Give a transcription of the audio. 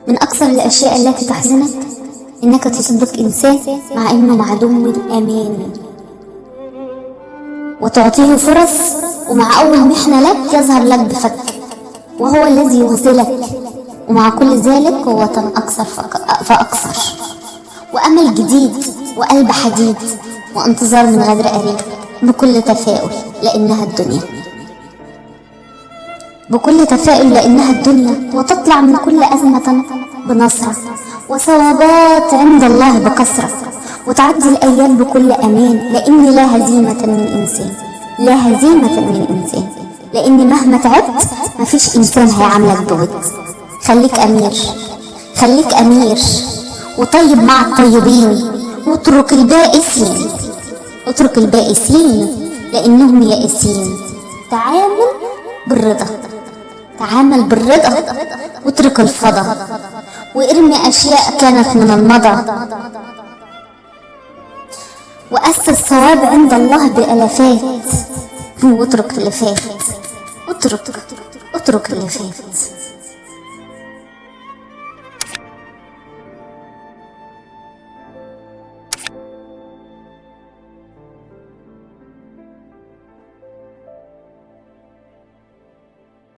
من أكثر الأشياء التي تحزنك إنك تصدق إنسان مع إنه عدو أمان، وتعطيه فرص، ومع أول محنة لك يظهر لك بفك، وهو الذي يغزلك، ومع كل ذلك قوة أكثر فأكثر، وأمل جديد وقلب حديد، وانتظار من غدر قريب، بكل تفاؤل لأنها الدنيا، بكل تفاؤل لأنها الدنيا، وتطلع من كل أزمة بنصرة، وصوابات عند الله بكثرة، وتعدي الأيام بكل أمان، لأن لا هزيمة من إنسان، لا هزيمة من إنسان، لأن مهما تعبت مفيش إنسان هيعاملك بود. خليك أمير، خليك أمير، وطيب مع الطيبين، واترك البائسين، اترك البائسين لأنهم يائسين. تعامل بالرضا، تعامل بالرضا، واترك الفضا، وارمي أشياء كانت من المضى، وأسس الثواب عند الله بألافات، واترك اللي فات، اترك اللي فات.